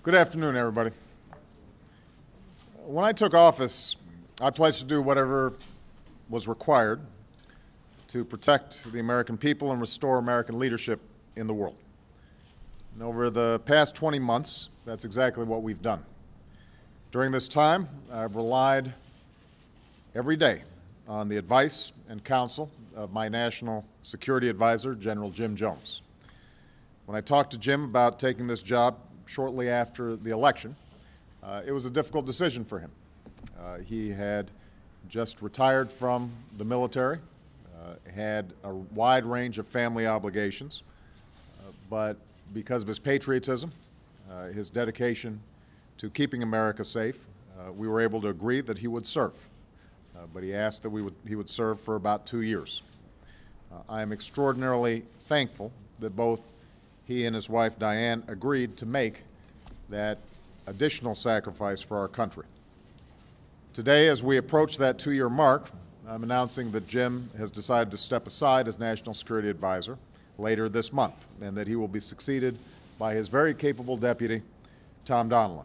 Good afternoon, everybody. When I took office, I pledged to do whatever was required to protect the American people and restore American leadership in the world. And over the past 20 months, that's exactly what we've done. During this time, I've relied every day on the advice and counsel of my National Security Advisor, General Jim Jones. When I talked to Jim about taking this job shortly after the election, it was a difficult decision for him. He had just retired from the military, had a wide range of family obligations, but because of his patriotism, his dedication to keeping America safe, we were able to agree that he would serve. But he asked that he would serve for about 2 years. I am extraordinarily thankful that both he and his wife Diane agreed to make that additional sacrifice for our country. Today, as we approach that 2-year mark, I'm announcing that Jim has decided to step aside as National Security Advisor later this month, and that he will be succeeded by his very capable deputy, Tom Donilon.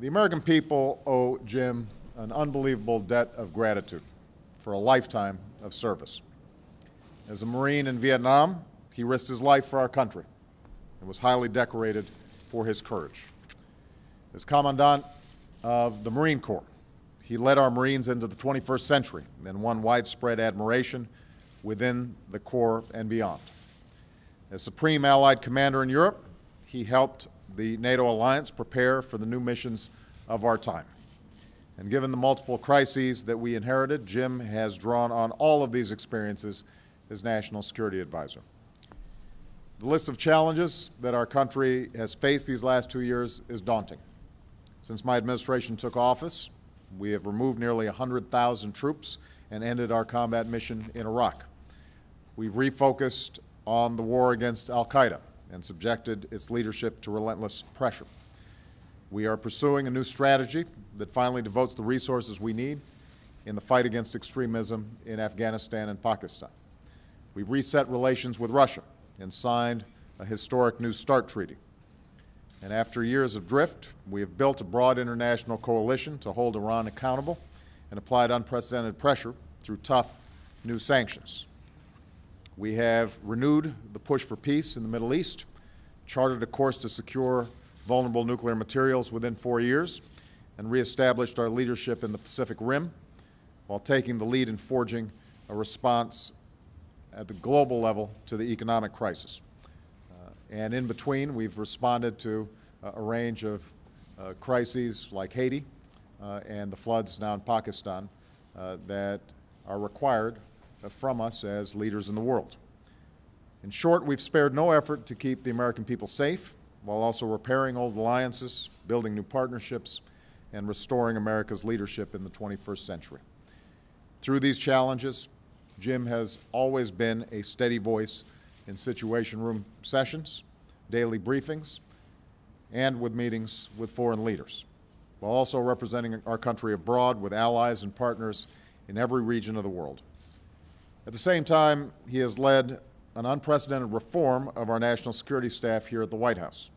The American people owe Jim an unbelievable debt of gratitude for a lifetime of service. As a Marine in Vietnam, he risked his life for our country and was highly decorated for his courage. As Commandant of the Marine Corps, he led our Marines into the 21st century and won widespread admiration within the Corps and beyond. As Supreme Allied Commander in Europe, he helped the NATO alliance prepare for the new missions of our time. And given the multiple crises that we inherited, Jim has drawn on all of these experiences as National Security Advisor. The list of challenges that our country has faced these last 2 years is daunting. Since my administration took office, we have removed nearly 100,000 troops and ended our combat mission in Iraq. We've refocused on the war against al-Qaeda and subjected its leadership to relentless pressure. We are pursuing a new strategy that finally devotes the resources we need in the fight against extremism in Afghanistan and Pakistan. We've reset relations with Russia and signed a historic New START treaty. And after years of drift, we have built a broad international coalition to hold Iran accountable and applied unprecedented pressure through tough new sanctions. We have renewed the push for peace in the Middle East, charted a course to secure vulnerable nuclear materials within 4 years, and reestablished our leadership in the Pacific Rim while taking the lead in forging a response at the global level to the economic crisis. And in between, we've responded to a range of crises like Haiti and the floods now in Pakistan that are required from us as leaders in the world. In short, we've spared no effort to keep the American people safe while also repairing old alliances, building new partnerships, and restoring America's leadership in the 21st century. Through these challenges, Jim has always been a steady voice in Situation Room sessions, daily briefings, and with meetings with foreign leaders, while also representing our country abroad with allies and partners in every region of the world. At the same time, he has led an unprecedented reform of our national security staff here at the White House.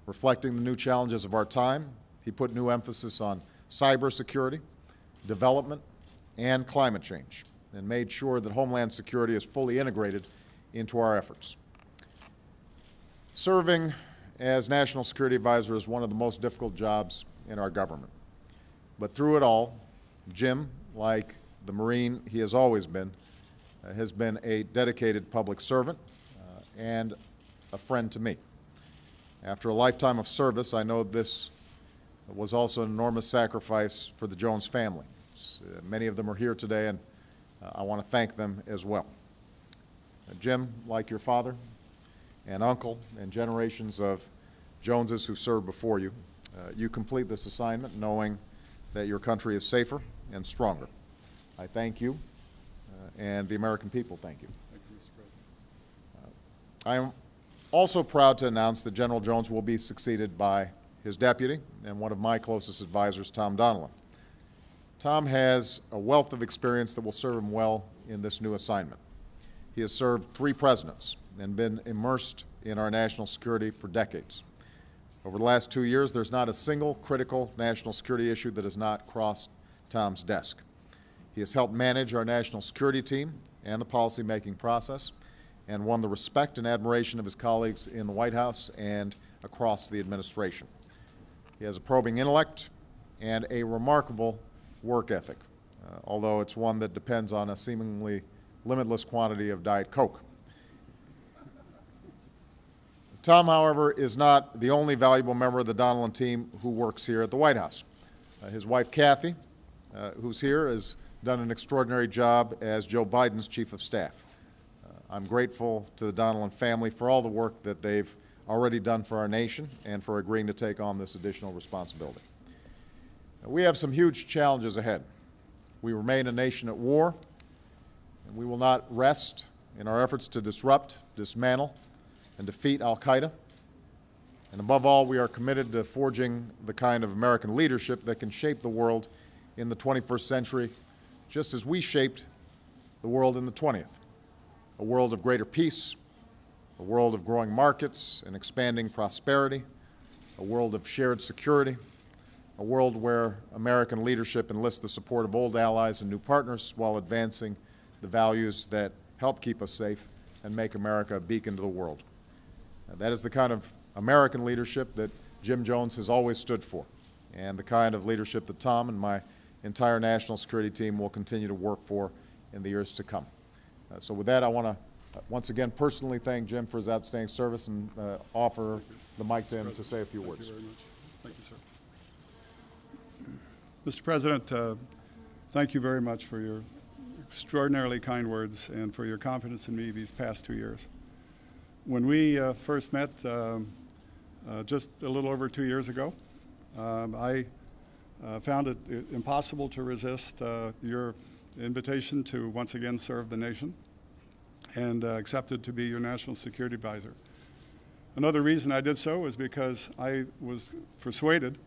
Reflecting the new challenges of our time, he put new emphasis on cybersecurity, development, and climate change, and made sure that Homeland Security is fully integrated into our efforts. Serving as National Security Advisor is one of the most difficult jobs in our government. But through it all, Jim, like the Marine he has always been, has been a dedicated public servant and a friend to me. After a lifetime of service, I know this was also an enormous sacrifice for the Jones family. Many of them are here today, and I want to thank them as well. Jim, like your father and uncle and generations of Joneses who served before you, you complete this assignment knowing that your country is safer and stronger. I thank you, and the American people thank you. Thank you, Mr. President. I am also proud to announce that General Jones will be succeeded by his deputy and one of my closest advisors, Tom Donilon. Tom has a wealth of experience that will serve him well in this new assignment. He has served 3 presidents and been immersed in our national security for decades. Over the last 2 years, there's not a single critical national security issue that has not crossed Tom's desk. He has helped manage our national security team and the policy-making process, and won the respect and admiration of his colleagues in the White House and across the administration. He has a probing intellect and a remarkable work ethic, although it's one that depends on a seemingly limitless quantity of Diet Coke. Tom, however, is not the only valuable member of the Donilon team who works here at the White House. His wife, Kathy, who's here, has done an extraordinary job as Joe Biden's chief of staff. I'm grateful to the Donilon family for all the work that they've already done for our nation and for agreeing to take on this additional responsibility. We have some huge challenges ahead. We remain a nation at war, and we will not rest in our efforts to disrupt, dismantle, and defeat al-Qaeda. And above all, we are committed to forging the kind of American leadership that can shape the world in the 21st century, just as we shaped the world in the 20th. A world of greater peace, a world of growing markets and expanding prosperity, a world of shared security, a world where American leadership enlists the support of old allies and new partners while advancing the values that help keep us safe and make America a beacon to the world. That is the kind of American leadership that Jim Jones has always stood for, and the kind of leadership that Tom and my entire national security team will continue to work for in the years to come. So with that, I want to once again personally thank Jim for his outstanding service and offer the mic to him to say a few words. Thank you very much. Thank you, sir. Mr. President, thank you very much for your extraordinarily kind words and for your confidence in me these past 2 years. When we first met just a little over 2 years ago, I found it impossible to resist your invitation to once again serve the nation, and accepted to be your national security advisor. Another reason I did so was because I was persuaded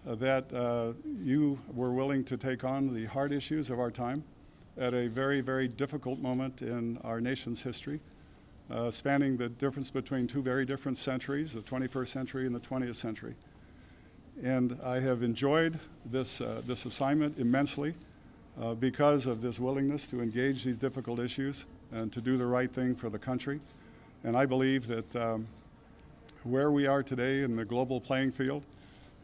that you were willing to take on the hard issues of our time at a very, very difficult moment in our nation's history, spanning the difference between two very different centuries, the 21st century and the 20th century. And I have enjoyed this assignment immensely because of this willingness to engage these difficult issues and to do the right thing for the country. And I believe that where we are today in the global playing field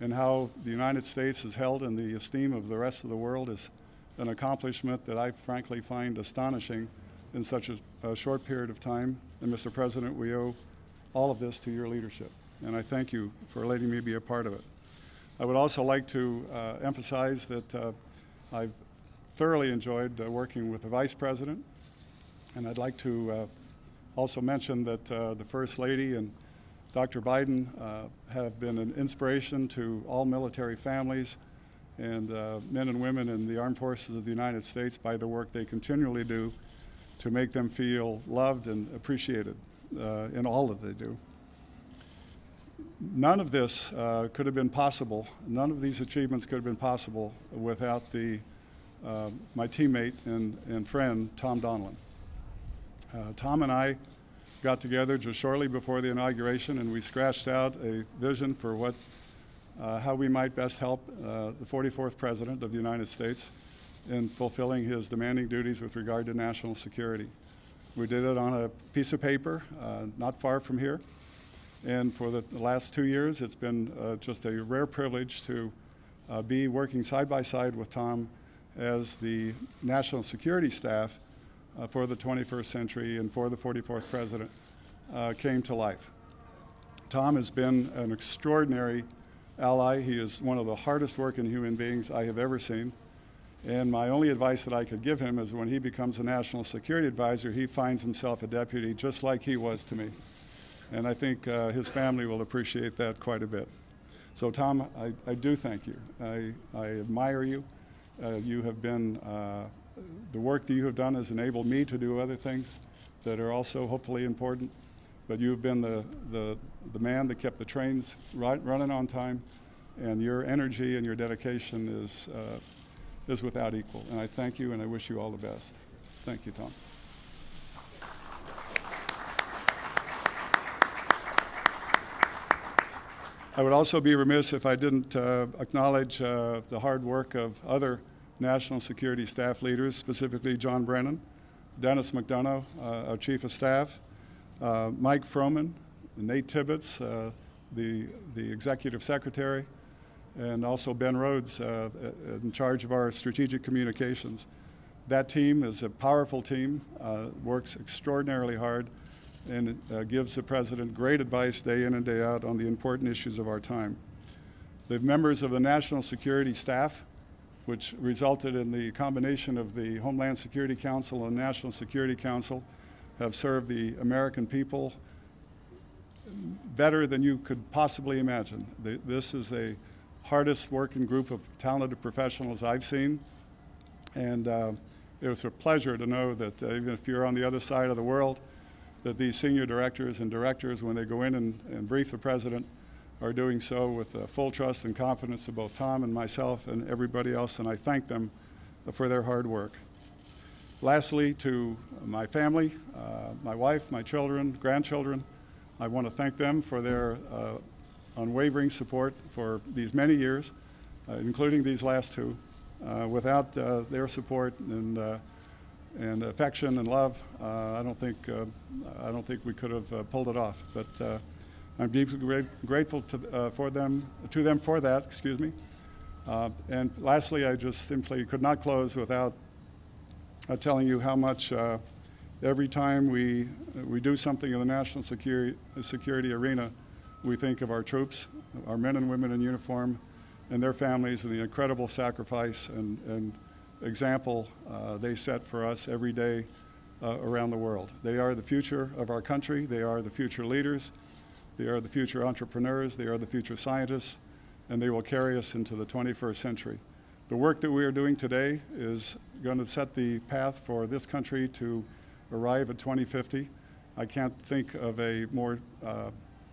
and how the United States is held in the esteem of the rest of the world is an accomplishment that I frankly find astonishing in such a short period of time. And Mr. President, we owe all of this to your leadership. And I thank you for letting me be a part of it. I would also like to emphasize that I've thoroughly enjoyed working with the Vice President, and I'd like to also mention that the First Lady and Dr. Biden have been an inspiration to all military families and men and women in the armed forces of the United States by the work they continually do to make them feel loved and appreciated in all that they do. None of this could have been possible, none of these achievements could have been possible without my teammate and friend, Tom Donilon. Tom and I got together just shortly before the inauguration, and we scratched out a vision for how we might best help the 44th President of the United States in fulfilling his demanding duties with regard to national security. We did it on a piece of paper not far from here. And for the last 2 years, it's been just a rare privilege to be working side by side with Tom as the national security staff for the 21st century and for the 44th president came to life. Tom has been an extraordinary ally. He is one of the hardest working human beings I have ever seen. And my only advice that I could give him is when he becomes a national security advisor, he finds himself a deputy just like he was to me. And I think his family will appreciate that quite a bit. So Tom, I do thank you. I admire you. You have been, the work that you have done has enabled me to do other things that are also hopefully important. But you've been the man that kept the trains running on time, and your energy and your dedication is without equal. And I thank you, and I wish you all the best. Thank you, Tom. I would also be remiss if I didn't acknowledge the hard work of other national security staff leaders, specifically John Brennan, Dennis McDonough, our Chief of Staff, Mike Froman, Nate Tibbetts, the Executive Secretary, and also Ben Rhodes in charge of our strategic communications. That team is a powerful team, works extraordinarily hard, and gives the President great advice day in and day out on the important issues of our time. The members of the National Security Staff, which resulted in the combination of the Homeland Security Council and National Security Council, have served the American people better than you could possibly imagine. This is the hardest working group of talented professionals I've seen, and it was a pleasure to know that even if you're on the other side of the world, that these senior directors and directors, when they go in and brief the President, are doing so with full trust and confidence of both Tom and myself and everybody else, and I thank them for their hard work. Lastly, to my family, my wife, my children, grandchildren, I want to thank them for their unwavering support for these many years, including these last two. Without their support and affection and love, I don't think we could have pulled it off. But I'm deeply grateful to them for that. Excuse me. And lastly, I just simply could not close without telling you how much every time we do something in the national security arena, we think of our troops, our men and women in uniform, and their families, and the incredible sacrifice and example they set for us every day around the world. They are the future of our country. They are the future leaders. They are the future entrepreneurs. They are the future scientists, and they will carry us into the 21st century. The work that we are doing today is going to set the path for this country to arrive at 2050. I can't think of a more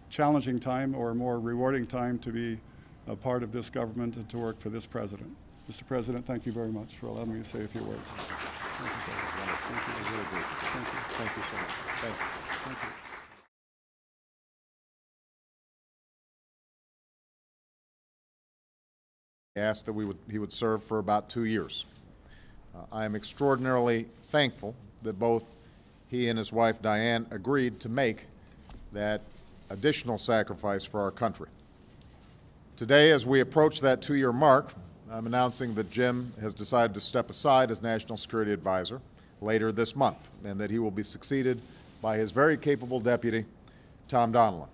challenging time or a more rewarding time to be a part of this government and to work for this President. Mr. President, thank you very much for allowing me to say a few words. Thank you, sir. Thank you. Thank you. Thank you so much. Thank you. Thank you. Asked that he would serve for about 2 years. I am extraordinarily thankful that both he and his wife Diane agreed to make that additional sacrifice for our country. Today, as we approach that 2-year mark, I'm announcing that Jim has decided to step aside as National Security Advisor later this month, and that he will be succeeded by his very capable deputy, Tom Donilon,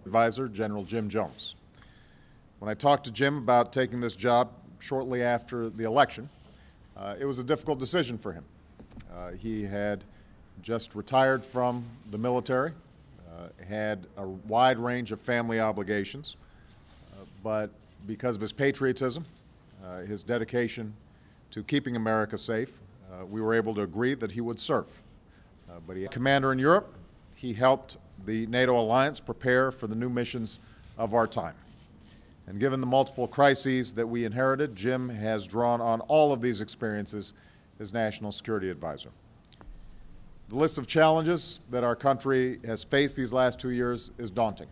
Advisor General Jim Jones. When I talked to Jim about taking this job shortly after the election, it was a difficult decision for him. He had just retired from the military, had a wide range of family obligations, but because of his patriotism, his dedication to keeping America safe, we were able to agree that he would serve. But he, commander in Europe, he helped the NATO alliance prepare for the new missions of our time. And given the multiple crises that we inherited, Jim has drawn on all of these experiences as National Security Advisor. The list of challenges that our country has faced these last 2 years is daunting.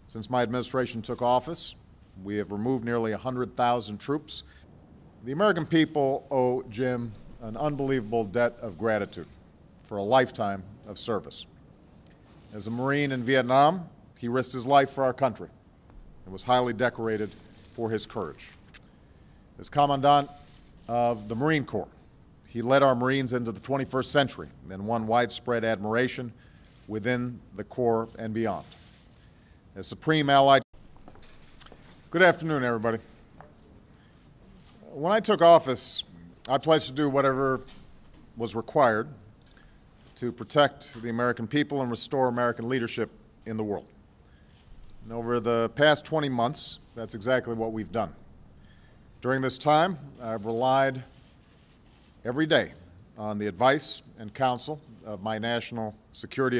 Since my administration took office, we have removed nearly 100,000 troops. The American people owe Jim an unbelievable debt of gratitude for a lifetime of service. As a Marine in Vietnam, he risked his life for our country and was highly decorated for his courage. As Commandant of the Marine Corps, he led our Marines into the 21st century and won widespread admiration within the Corps and beyond. As Supreme Allied. Good afternoon, everybody. When I took office, I pledged to do whatever was required to protect the American people and restore American leadership in the world. And over the past 20 months, that's exactly what we've done. During this time, I've relied every day on the advice and counsel of my national security